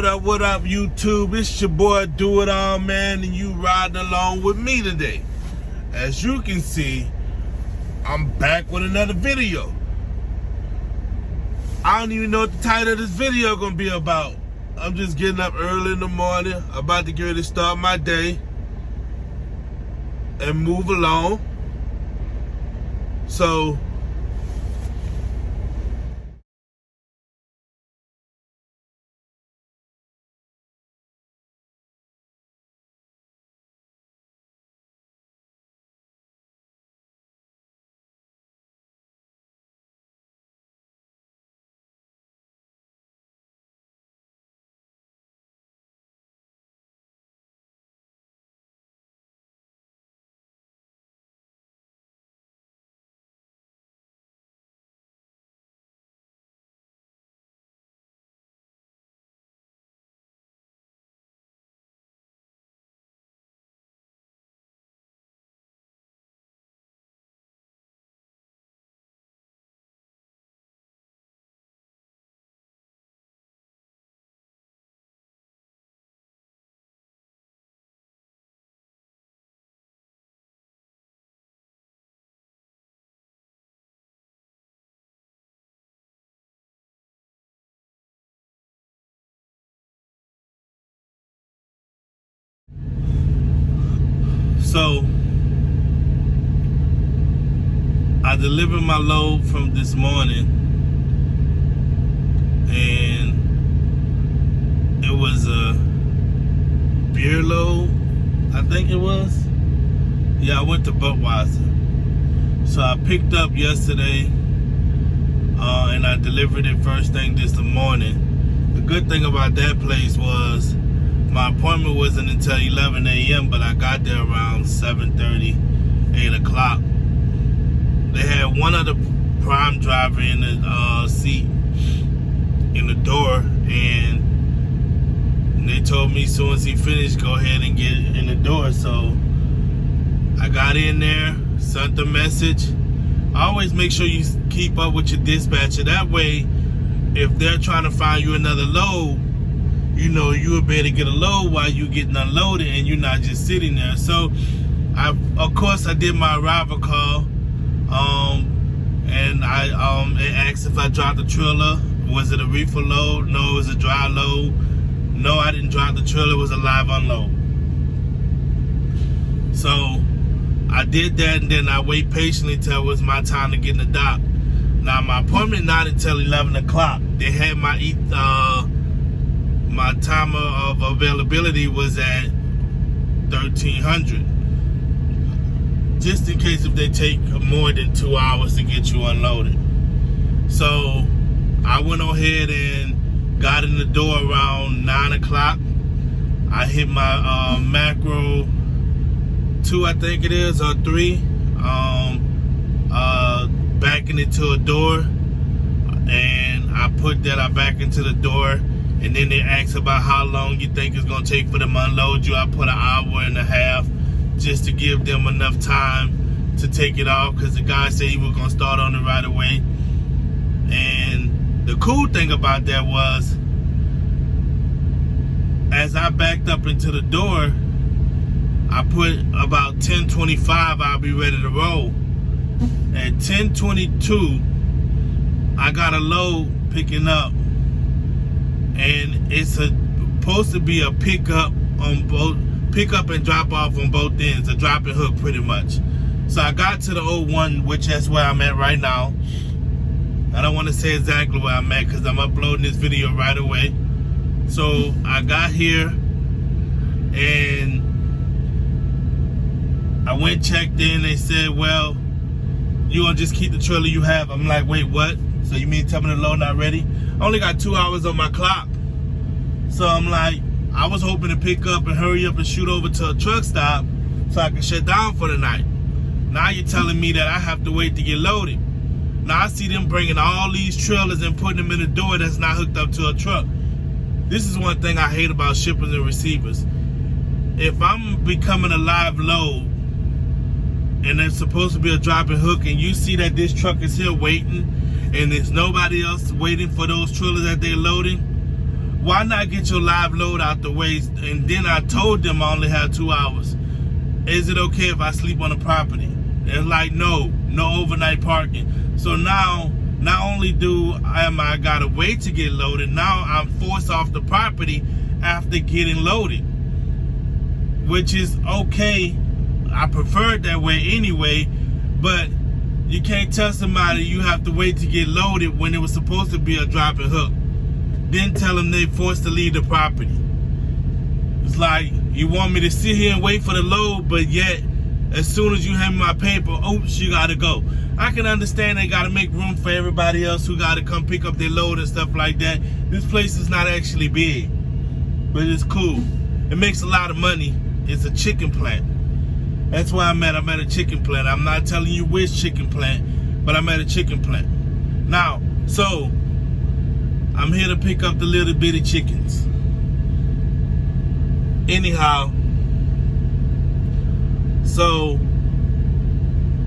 what up, YouTube? It's your boy Doitall, man, and you riding along with me today. As you can see, I'm back with another video. I don't even know what the title of this video gonna be about. I'm just getting up early in the morning, about to get ready to start my day and move along. So, I delivered my load from this morning, and it was a beer load, I think it was. Yeah, I went to Budweiser. So I picked up yesterday, and I delivered it first thing this morning. The good thing about that place was my appointment wasn't until 11 a.m., but I got there around 7:30, 8 o'clock. They had one other prime driver in the seat in the door, and they told me as soon as he finished, go ahead and get in the door. So I got in there, sent the message. I always make sure you keep up with your dispatcher. That way, if they're trying to find you another load, you know you'll be able to get a load while you're getting unloaded and you're not just sitting there. So, of course, I did my arrival call. And I it asked if I dropped the trailer. Was it a reefer load? No, it was a dry load. No, I didn't drop the trailer. It was a live unload. So I did that, and then I wait patiently till it was my time to get in the dock. Now my appointment not until 11 o'clock. They had my timer of availability was at 1300. Just in case if they take more than 2 hours to get you unloaded. So I went ahead and got in the door around 9 o'clock. I hit my macro 2, I think it is, or 3, backing it to a door, and I put that I back into the door, and then they asked about how long you think it's gonna take for them to unload you. I put an hour and a half, just to give them enough time to take it off, because the guy said he was gonna start on it right away. And the cool thing about that was, as I backed up into the door, I put about 10:25 I'll be ready to roll. At 10:22 I got a load picking up, and it's supposed to be a pickup and drop off on both ends, a drop and hook pretty much. So I got to the 01, which that's where I'm at right now. I don't want to say exactly where I'm at because I'm uploading this video right away. So I got here, and I went checked in. They said, well, you gonna just keep the trailer you have. I'm like, wait, what? So you mean tell me the load not ready? I only got 2 hours on my clock. So I'm like, I was hoping to pick up and hurry up and shoot over to a truck stop so I can shut down for the night. Now you're telling me that I have to wait to get loaded. Now I see them bringing all these trailers and putting them in the door that's not hooked up to a truck. This is one thing I hate about shippers and receivers. If I'm becoming a live load and there's supposed to be a drop and hook, and you see that this truck is here waiting and there's nobody else waiting for those trailers that they're loading, why not get your live load out the way? And then I told them I only have 2 hours. Is it okay if I sleep on the property? They're like, no overnight parking. So now, not only I gotta wait to get loaded, now I'm forced off the property after getting loaded, which is okay. I prefer it that way anyway, but you can't tell somebody you have to wait to get loaded when it was supposed to be a drop and hook. Then tell them they forced to leave the property. It's like, you want me to sit here and wait for the load, but yet, as soon as you hand me my paper, oops, you gotta go. I can understand they gotta make room for everybody else who gotta come pick up their load and stuff like that. This place is not actually big, but it's cool. It makes a lot of money. It's a chicken plant. That's why I'm at a chicken plant. I'm not telling you which chicken plant, but I'm at a chicken plant. Now, so, I'm here to pick up the little bitty chickens. Anyhow, so,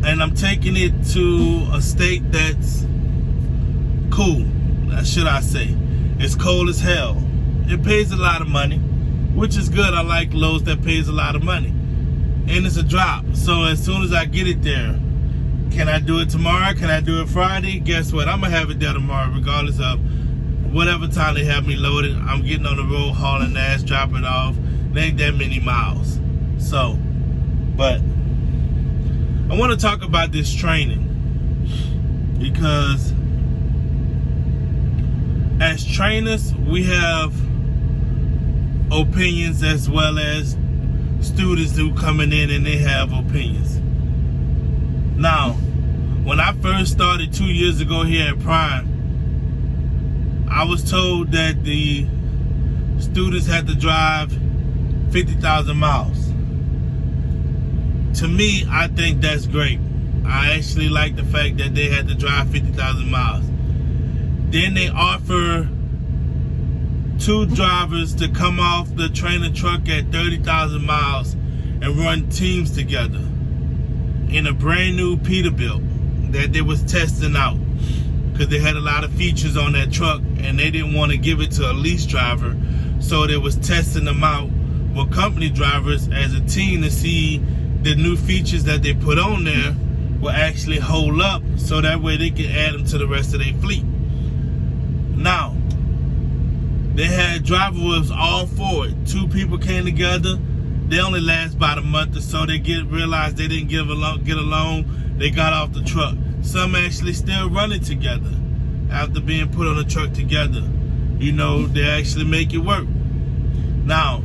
and I'm taking it to a state that's cool, should I say. It's cold as hell. It pays a lot of money, which is good. I like loads that pays a lot of money. And it's a drop. So as soon as I get it there, can I do it tomorrow? Can I do it Friday? Guess what? I'm going to have it there tomorrow, regardless of whatever time they have me loaded. I'm getting on the road, hauling ass, dropping it off. There ain't that many miles. So, but I want to talk about this training, because as trainers, we have opinions as well as students who coming in and they have opinions. Now, when I first started 2 years ago here at Prime, I was told that the students had to drive 50,000 miles. To me, I think that's great. I actually like the fact that they had to drive 50,000 miles. Then they offer 2 drivers to come off the trailer truck at 30,000 miles and run teams together in a brand new Peterbilt that they was testing out, because they had a lot of features on that truck and they didn't want to give it to a lease driver, so they was testing them out with company drivers as a team to see the new features that they put on there will actually hold up, so that way they can add them to the rest of their fleet. Now, they had driver was all for it. 2 people came together. They only last about a month or so. They realized they didn't get along. They got off the truck. Some actually still running together after being put on the truck together. You know, they actually make it work. Now,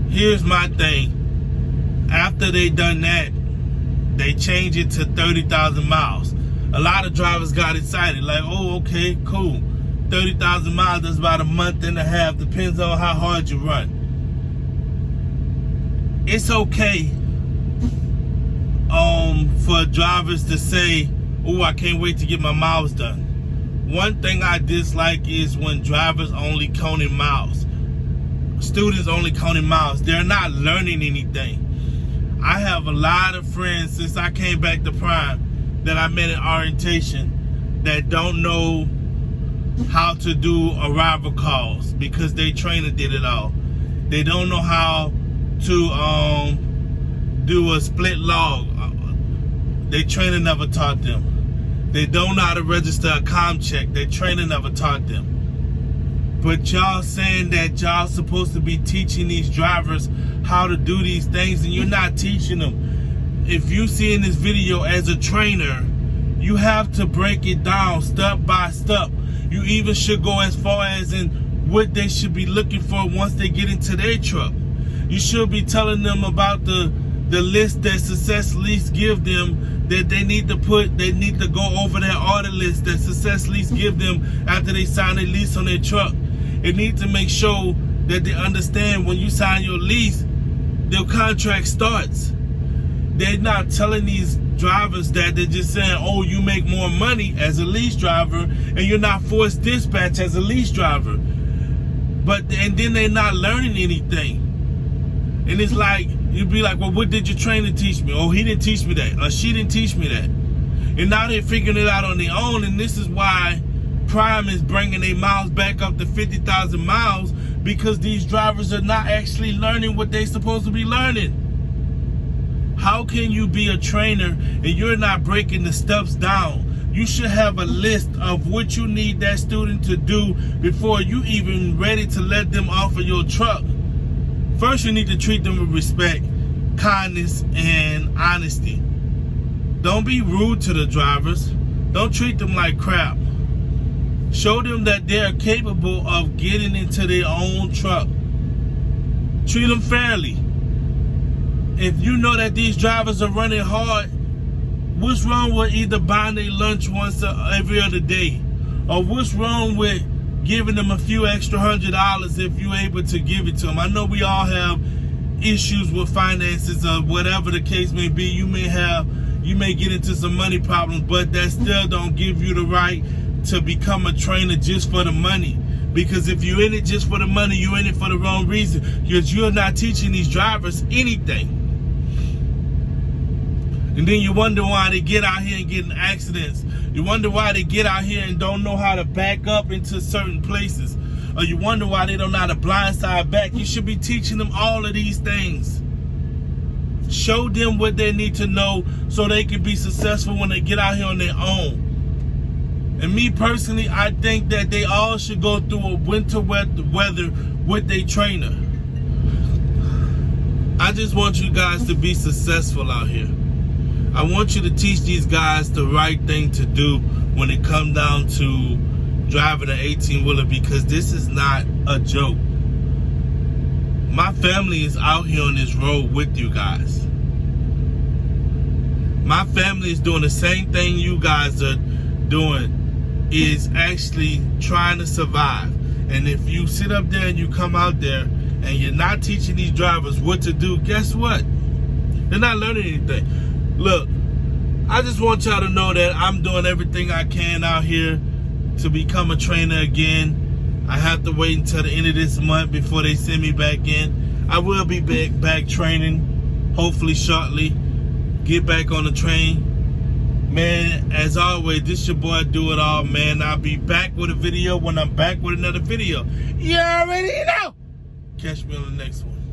here's my thing. After they done that, they changed it to 30,000 miles. A lot of drivers got excited, like, oh, okay, cool. 30,000 miles, that's about a month and a half, depends on how hard you run. It's okay for drivers to say, oh, I can't wait to get my miles done. One thing I dislike is when drivers only counting miles. Students only counting miles. They're not learning anything. I have a lot of friends since I came back to Prime that I met in orientation that don't know how to do arrival calls because their trainer did it all. They don't know how to do a split log. Their trainer never taught them. They don't know how to register a comm check. Their trainer never taught them. But y'all saying that y'all supposed to be teaching these drivers how to do these things, and you're not teaching them. If you see in this video as a trainer, you have to break it down step by step. You even should go as far as in what they should be looking for once they get into their truck. You should be telling them about the list that Success Lease give them, that they need to go over their order list that Success Lease give them after they sign a lease on their truck. It needs to make sure that they understand when you sign your lease, their contract starts. They're not telling these drivers that. They're just saying, oh, you make more money as a lease driver and you're not forced dispatch as a lease driver. And then they're not learning anything. And it's like, you'd be like, well, what did your trainer teach me? Oh, he didn't teach me that. Or she didn't teach me that. And now they're figuring it out on their own. And this is why crime is bringing their miles back up to 50,000 miles because these drivers are not actually learning what they're supposed to be learning. How can you be a trainer and you're not breaking the steps down? You should have a list of what you need that student to do before you even ready to let them off of your truck. First, you need to treat them with respect, kindness, and honesty. Don't be rude to the drivers. Don't treat them like crap. Show them that they're capable of getting into their own truck. Treat them fairly. If you know that these drivers are running hard, what's wrong with either buying their lunch once every other day? Or what's wrong with giving them a few extra $100 if you're able to give it to them? I know we all have issues with finances or whatever the case may be. You may get into some money problems, but that still don't give you the right to become a trainer just for the money. Because if you're in it just for the money, you're in it for the wrong reason. Because you're not teaching these drivers anything. And then you wonder why they get out here and get in accidents. You wonder why they get out here and don't know how to back up into certain places. Or you wonder why they don't know how to blindside back. You should be teaching them all of these things. Show them what they need to know so they can be successful when they get out here on their own. And me personally, I think that they all should go through a winter weather with their trainer. I just want you guys to be successful out here. I want you to teach these guys the right thing to do when it comes down to driving an 18-wheeler, because this is not a joke. My family is out here on this road with you guys. My family is doing the same thing you guys are doing, is actually trying to survive. And if you sit up there and you come out there and you're not teaching these drivers what to do, guess what? They're not learning anything. Look, I just want y'all to know that I'm doing everything I can out here to become a trainer again. I have to wait until the end of this month before they send me back in. I will be back training, hopefully shortly. Get back on the train. Man, as always, this your boy Do It All, man. I'll be back with a video when I'm back with another video. You already know. Catch me on the next one.